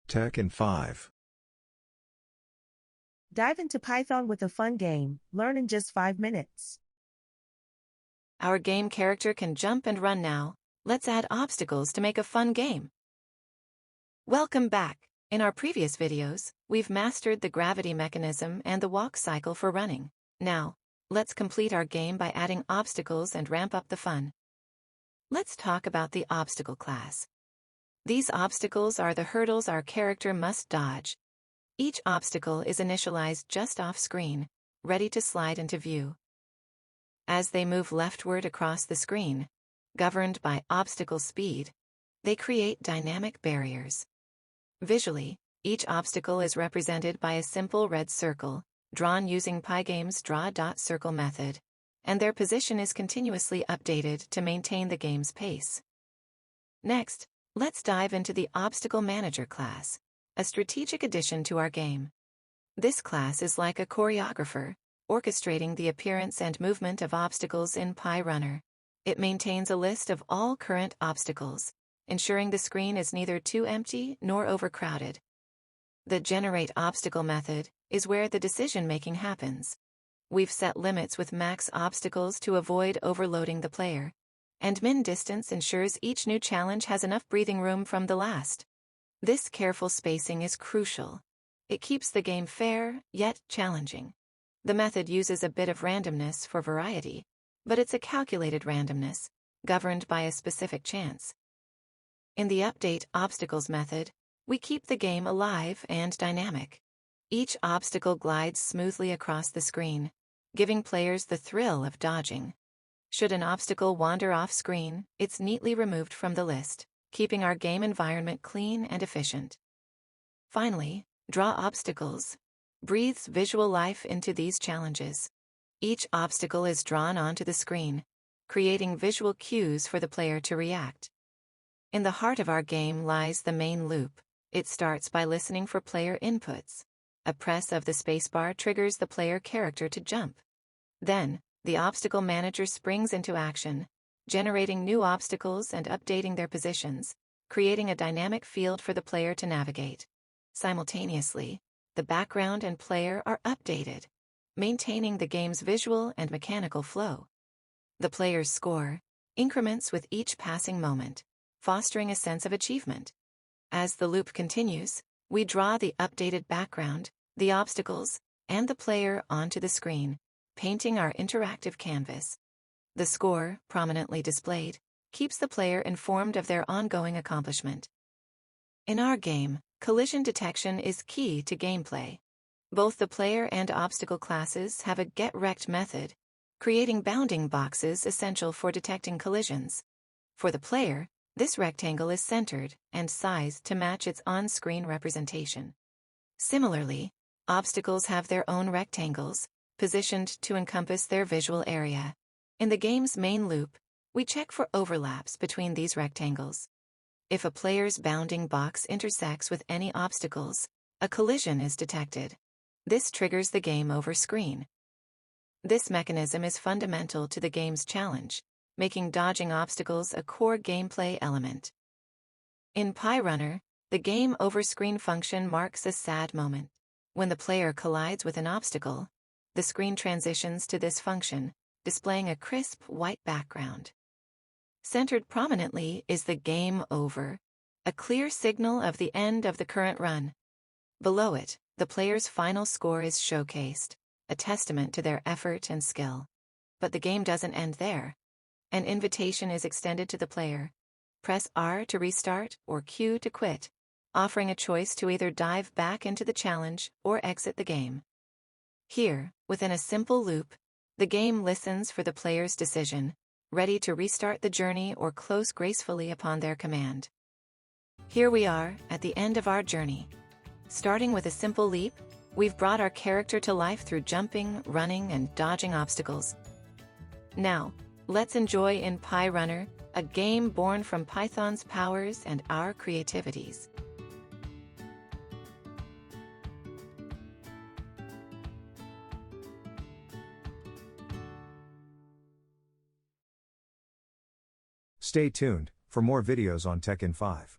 Tech in 5. Dive into Python with a fun game. Learn in just 5 minutes. Our game character can jump and run now. Let's add obstacles to make a fun game. Welcome back. In our previous videos, we've mastered the gravity mechanism and the walk cycle for running. Now, let's complete our game by adding obstacles and ramp up the fun. Let's talk about the obstacle class. These obstacles are the hurdles our character must dodge. Each obstacle is initialized just off screen, ready to slide into view. As they move leftward across the screen, governed by obstacle speed, they create dynamic barriers. Visually, each obstacle is represented by a simple red circle, drawn using Pygame's draw.circle method, and their position is continuously updated to maintain the game's pace. Next, let's dive into the Obstacle Manager class, a strategic addition to our game. This class is like a choreographer, orchestrating the appearance and movement of obstacles in PyRunner. It maintains a list of all current obstacles, ensuring the screen is neither too empty nor overcrowded. The Generate Obstacle method is where the decision-making happens. We've set limits with max obstacles to avoid overloading the player, and min distance ensures each new challenge has enough breathing room from the last. This careful spacing is crucial. It keeps the game fair, yet challenging. The method uses a bit of randomness for variety, but it's a calculated randomness, governed by a specific chance. In the Update Obstacles method, we keep the game alive and dynamic. Each obstacle glides smoothly across the screen, giving players the thrill of dodging. Should an obstacle wander off screen, it's neatly removed from the list, keeping our game environment clean and efficient. Finally, Draw Obstacles breathes visual life into these challenges. Each obstacle is drawn onto the screen, creating visual cues for the player to react. In the heart of our game lies the main loop. It starts by listening for player inputs. A press of the spacebar triggers the player character to jump. Then, the Obstacle Manager springs into action, generating new obstacles and updating their positions, creating a dynamic field for the player to navigate. Simultaneously, the background and player are updated, maintaining the game's visual and mechanical flow. The player's score increments with each passing moment, fostering a sense of achievement. As the loop continues, we draw the updated background, the obstacles, and the player onto the screen, painting our interactive canvas. The score, prominently displayed, keeps the player informed of their ongoing accomplishment. In our game, collision detection is key to gameplay. Both the player and obstacle classes have a get-wrecked method, creating bounding boxes essential for detecting collisions. For the player, this rectangle is centered and sized to match its on-screen representation. Similarly, obstacles have their own rectangles, positioned to encompass their visual area. In the game's main loop, we check for overlaps between these rectangles. If a player's bounding box intersects with any obstacles, a collision is detected. This triggers the game over screen. This mechanism is fundamental to the game's challenge, making dodging obstacles a core gameplay element. In PyRunner, the game over screen function marks a sad moment. When the player collides with an obstacle, the screen transitions to this function, displaying a crisp white background. Centered prominently is the game over, a clear signal of the end of the current run. Below it, the player's final score is showcased, a testament to their effort and skill. But the game doesn't end there. An invitation is extended to the player. Press R to restart or Q to quit, offering a choice to either dive back into the challenge or exit the game. Here, within a simple loop, the game listens for the player's decision, ready to restart the journey or close gracefully upon their command. Here we are, at the end of our journey. Starting with a simple leap, we've brought our character to life through jumping, running, and dodging obstacles. Now, let's enjoy in PyRunner, a game born from Python's powers and our creativities. Stay tuned for more videos on Tech in 5.